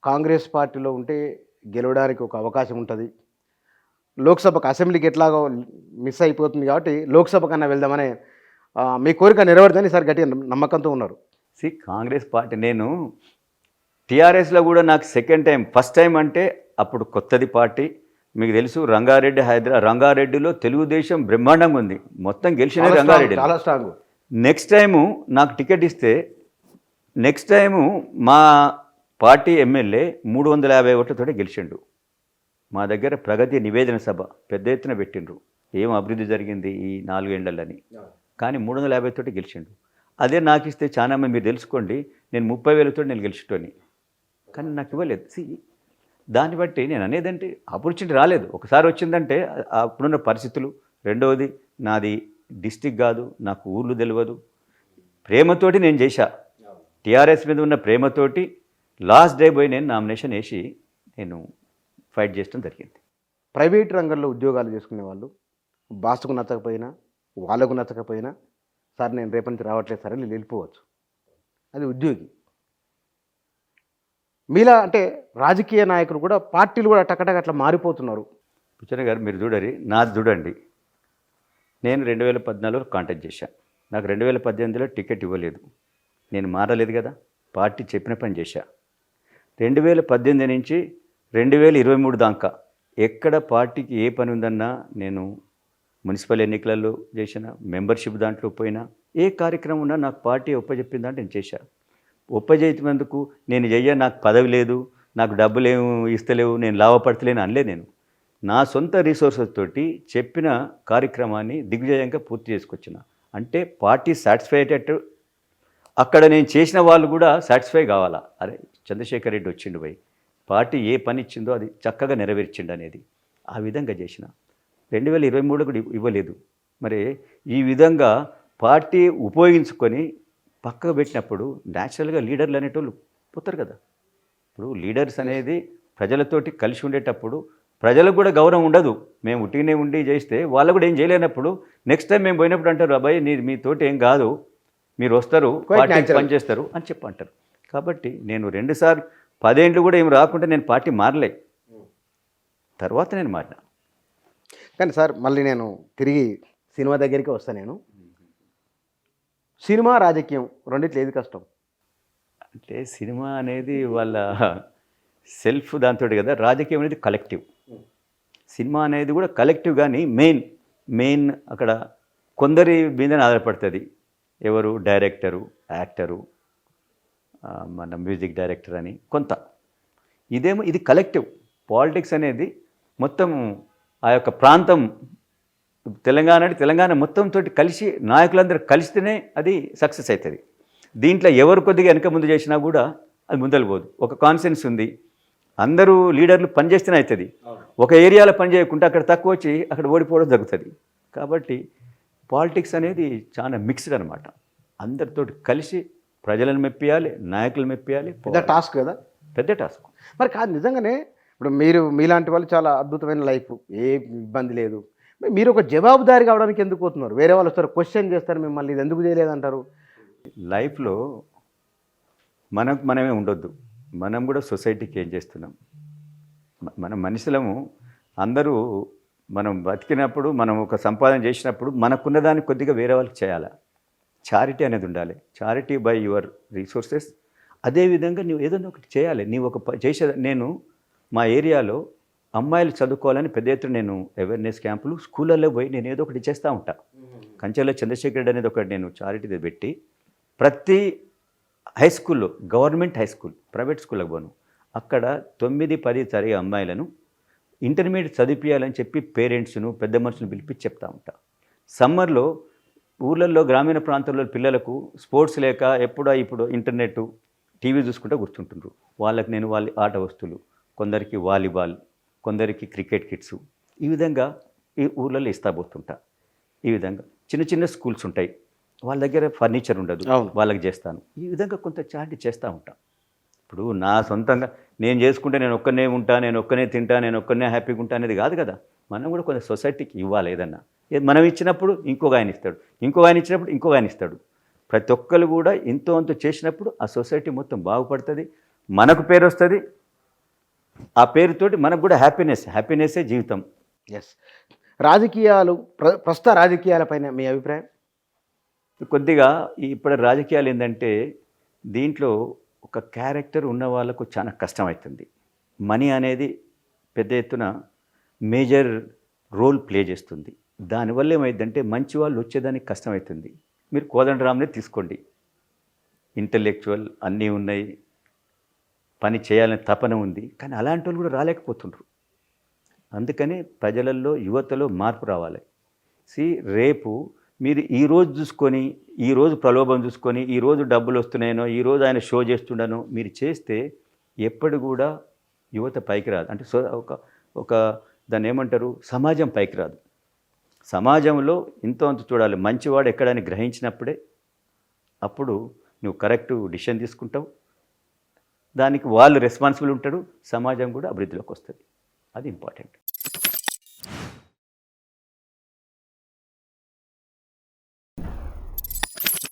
కాంగ్రెస్ పార్టీలో ఉంటే గెలవడానికి ఒక అవకాశం ఉంటుంది. లోక్సభకు అసెంబ్లీకి ఎట్లాగో మిస్ అయిపోతుంది కాబట్టి లోక్సభ కన్నా వెళ్దామనే మీ కోరిక నెరవేరుతుందని ఈసారి గట్టిగా నమ్మకంతో ఉన్నారు. కాంగ్రెస్ పార్టీ నేను టీఆర్ఎస్లో కూడా నాకు సెకండ్ టైం, ఫస్ట్ టైం అంటే అప్పుడు కొత్తది పార్టీ. మీకు తెలుసు రంగారెడ్డిలో తెలుగుదేశం బ్రహ్మాండంగా ఉంది, మొత్తం గెలిచినది రంగారెడ్డి, చాలా స్ట్రాంగ్. నెక్స్ట్ టైము నాకు టికెట్ ఇస్తే నెక్స్ట్ టైము మా పార్టీ ఎమ్మెల్యే 350 ఓట్లతోటే గెలిచిండు. మా దగ్గర ప్రగతి నివేదన సభ పెద్ద ఎత్తున పెట్టిండ్రు, ఏం అభివృద్ధి జరిగింది ఈ 4 ఏళ్లని, కానీ 350 తోటి గెలిచిండు. అదే నాకు ఇస్తే చాలా మంది మీరు తెలుసుకోండి, నేను 30,000 నేను గెలిచేటోని, కానీ నాకు ఇవ్వలేదు. దాన్ని బట్టి నేను అనేదంటే ఆపర్చునిటీ రాలేదు. ఒకసారి వచ్చిందంటే అప్పుడున్న పరిస్థితులు, రెండవది నాది డిస్టిక్ కాదు, నాకు ఊర్లు తెలియదు, ప్రేమతోటి నేను చేశా. టీఆర్ఎస్ మీద ఉన్న ప్రేమతోటి లాస్ట్ డే పోయి నేను నామినేషన్ వేసి నేను ఫైట్ చేయడం జరిగింది. ప్రైవేట్ రంగంలో ఉద్యోగాలు చేసుకునే వాళ్ళు బాస్కు నచ్చకపోయినా వాళ్ళకు నచ్చకపోయినా సార్ నేను రేపటి నుంచి రావట్లేదు సార్ నేను వెళ్ళిపోవచ్చు, అది ఉద్యోగి. మీలా అంటే రాజకీయ నాయకులు కూడా పార్టీలు కూడా టకటక అట్లా మారిపోతున్నారు. పిచ్చన్న గారు మీరు నాది చూడండి, నేను 2014లో కాంటాక్ట్ చేశాను, నాకు 2018లో టికెట్ ఇవ్వలేదు, నేను మారలేదు కదా, పార్టీ చెప్పిన పని చేశా. 2018 నుంచి 2023 దాకా ఎక్కడ పార్టీకి ఏ పని ఉందన్నా నేను మున్సిపల్ ఎన్నికలలో చేసిన, మెంబర్షిప్ దాంట్లో పోయినా, ఏ కార్యక్రమం ఉన్నా నాకు పార్టీ ఒప్పచెప్పిందంటే నేను చేశా. ఒప్పజేసినందుకు నేను నాకు పదవి లేదు, నాకు డబ్బులు ఏమి ఇస్తలేవు, నేను లాభపడతలేను అనలే. నేను నా సొంత రిసోర్సెస్ తోటి చెప్పిన కార్యక్రమాన్ని దిగ్విజయంగా పూర్తి చేసుకొచ్చిన. అంటే పార్టీ సాటిస్ఫై అయ్యేటట్టు అక్కడ నేను చేసిన వాళ్ళు కూడా సాటిస్ఫై కావాలా, అరే చంద్రశేఖర్ రెడ్డి వచ్చిండు పోయి పార్టీ ఏ పని ఇచ్చిందో అది చక్కగా నెరవేర్చిండు అనేది, ఆ విధంగా చేసిన. 2023 కూడా ఇవ్వలేదు. మరి ఈ విధంగా పార్టీ ఉపయోగించుకొని పక్కకు పెట్టినప్పుడు న్యాచురల్గా లీడర్లు అనేటోళ్ళు పోతారు కదా. ఇప్పుడు లీడర్స్ అనేది ప్రజలతోటి కలిసి ఉండేటప్పుడు ప్రజలకు కూడా గౌరవం ఉండదు. మేము ఉట్టినే ఉండి చేస్తే వాళ్ళు కూడా ఏం చేయలేనప్పుడు నెక్స్ట్ టైం మేము పోయినప్పుడు అంటారు, అబ్బాయి మీతోటి ఏం కాదు, మీరు వస్తారు పార్టీకి పనిచేస్తారు అని చెప్పి అంటారు. కాబట్టి నేను 2 సార్లు 10 ఏళ్ళు కూడా ఏం రాకుండా నేను పార్టీ మారలే, తర్వాత నేను మారినా. కానీ సార్ మళ్ళీ నేను తిరిగి సినిమా దగ్గరికి వస్తాను. నేను సినిమా రాజకీయం రెండిట్లో ఏది కష్టం? అంటే సినిమా అనేది వాళ్ళ సెల్ఫ్ దాంతో కదా, రాజకీయం అనేది కలెక్టివ్, సినిమా అనేది కూడా కలెక్టివ్. కానీ మెయిన్ అక్కడ కొందరి మీదనే ఆధారపడుతుంది. ఎవరు? డైరెక్టరు, యాక్టరు, మన మ్యూజిక్ డైరెక్టర్ అని కొంత. ఇది కలెక్టివ్. పాలిటిక్స్ అనేది మొత్తం ఆ యొక్క ప్రాంతం, తెలంగాణ మొత్తంతో కలిసి నాయకులందరూ కలిస్తేనే అది సక్సెస్ అవుతుంది. దీంట్లో ఎవరు కొద్దిగా వెనక ముందు చేసినా కూడా అది ముందలిపోదు. ఒక కాన్సెన్స్ ఉంది, అందరూ లీడర్లు పనిచేస్తేనే అవుతుంది. ఒక ఏరియాలో పని చేయకుండా అక్కడ తక్కువ వచ్చి అక్కడ ఓడిపోవడం జరుగుతుంది. కాబట్టి పాలిటిక్స్ అనేది చాలా మిక్స్డ్ అనమాట. అందరితో కలిసి ప్రజలను మెప్పియాలి, నాయకులు మెప్పియాలి. పెద్ద టాస్క్ కదా, పెద్ద టాస్క్. మరి కాదు నిజంగానే ఇప్పుడు మీలాంటి వాళ్ళు చాలా అద్భుతమైన లైఫ్, ఏ ఇబ్బంది లేదు. మీరు ఒక జవాబుదారి కావడానికి ఎందుకు పోతున్నారు? వేరే వాళ్ళు వస్తారు క్వశ్చన్ చేస్తారు మిమ్మల్ని, ఇది ఎందుకు చేయలేదంటారు. లైఫ్లో మనమే ఉండొద్దు, మనం కూడా సొసైటీకి ఏం చేస్తున్నాం. మనం మనుషులము, అందరూ మనం బతికినప్పుడు, మనం ఒక సంపాదన చేసినప్పుడు మనకున్న దాన్ని కొద్దిగా వేరే వాళ్ళకి చేయాలి. చారిటీ అనేది ఉండాలి, చారిటీ బై యువర్ రిసోర్సెస్. అదేవిధంగా నువ్వు ఏదైనా ఒకటి చేయాలి. నీవు నేను మా ఏరియాలో అమ్మాయిలు చదువుకోవాలని పెద్ద ఎత్తున నేను అవేర్నెస్ క్యాంపులు స్కూళ్ళల్లో పోయి నేను ఏదో ఒకటి చేస్తూ ఉంటా. కంచెలో చంద్రశేఖర్ రెడ్డి అనేది ఒకటి నేను చారిటీ పెట్టి ప్రతి హై స్కూల్లో, గవర్నమెంట్ హై స్కూల్, ప్రైవేట్ స్కూళ్ళకి పోను, అక్కడ 9, 10 తరగతి అమ్మాయిలను ఇంటర్మీడియట్ చదివించాలని చెప్పి పేరెంట్స్ను, పెద్ద మనుషులను పిలిపించి చెప్తా ఉంటా. సమ్మర్లో ఊళ్ళల్లో, గ్రామీణ ప్రాంతాల్లో పిల్లలకు స్పోర్ట్స్ లేక ఇప్పుడు ఇంటర్నెట్, టీవీ చూసుకుంటూ కూర్చుంటుండ్రు. వాళ్ళకి నేను వాళ్ళ ఆట వస్తువులు, కొందరికి వాలీబాల్, కొందరికి క్రికెట్ కిట్స్, ఈ విధంగా ఈ ఊళ్ళల్లో ఇస్తా పోతుంటా. ఈ విధంగా చిన్న స్కూల్స్ ఉంటాయి, వాళ్ళ దగ్గర ఫర్నిచర్ ఉండదు, వాళ్ళకి చేస్తాను. ఈ విధంగా కొంత చాటి చేస్తూ ఉంటా. ఇప్పుడు నా సొంతంగా నేను చేసుకుంటే నేను ఒక్కనే ఉంటా, నేను ఒక్కనే తింటా, నేను ఒక్కనే హ్యాపీగా ఉంటా అనేది కాదు కదా. మనం కూడా కొంత సొసైటీకి ఇవ్వాలి. ఏదన్నా మనం ఇచ్చినప్పుడు ఇంకొక ఆయన ఇస్తాడు, ఇంకొక ఆయన ఇచ్చినప్పుడు ఇంకొక ఆయన ఇస్తాడు. ప్రతి ఒక్కరు కూడా ఎంతో అంత చేసినప్పుడు ఆ సొసైటీ మొత్తం బాగుపడుతుంది, మనకు పేరు వస్తుంది, ఆ పేరుతోటి మనకు కూడా హ్యాపీనెస్సే జీవితం. ఎస్. రాజకీయాలు ప్రస్తుత రాజకీయాలపైన మీ అభిప్రాయం? కొద్దిగా ఇప్పటి రాజకీయాలు ఏంటంటే దీంట్లో ఒక క్యారెక్టర్ ఉన్న వాళ్ళకు చాలా కష్టమవుతుంది. మనీ అనేది పెద్ద ఎత్తున మేజర్ రోల్ ప్లే చేస్తుంది. దానివల్ల ఏమైందంటే మంచి వాళ్ళు వచ్చేదానికి కష్టమవుతుంది. మీరు కోదండరామ్నే తీసుకోండి, ఇంటలెక్చువల్ అన్నీ ఉన్నాయి, పని చేయాలని తపన ఉంది, కానీ అలాంటి వాళ్ళు కూడా రాలేకపోతుండ్రు. అందుకని ప్రజలలో యువతలో మార్పు రావాలి. రేపు మీరు ఈరోజు చూసుకొని, ఈరోజు ప్రలోభం చూసుకొని, ఈరోజు డబ్బులు వస్తున్నాయనో, ఈరోజు ఆయన షో చేస్తుండనో మీరు చేస్తే ఎప్పుడు కూడా యువత పైకి రాదు. అంటే ఒక దాన్ని ఏమంటారు, సమాజం పైకి రాదు. సమాజంలో ఇంతో అంత చూడాలి, మంచివాడు ఎక్కడని గ్రహించినప్పుడే అప్పుడు నువ్వు కరెక్ట్ డిసిషన్ తీసుకుంటావు, దానికి వాళ్ళు రెస్పాన్సిబుల్ ఉంటాడు, సమాజం కూడా అభివృద్ధిలోకి వస్తుంది. అది ఇంపార్టెంట్.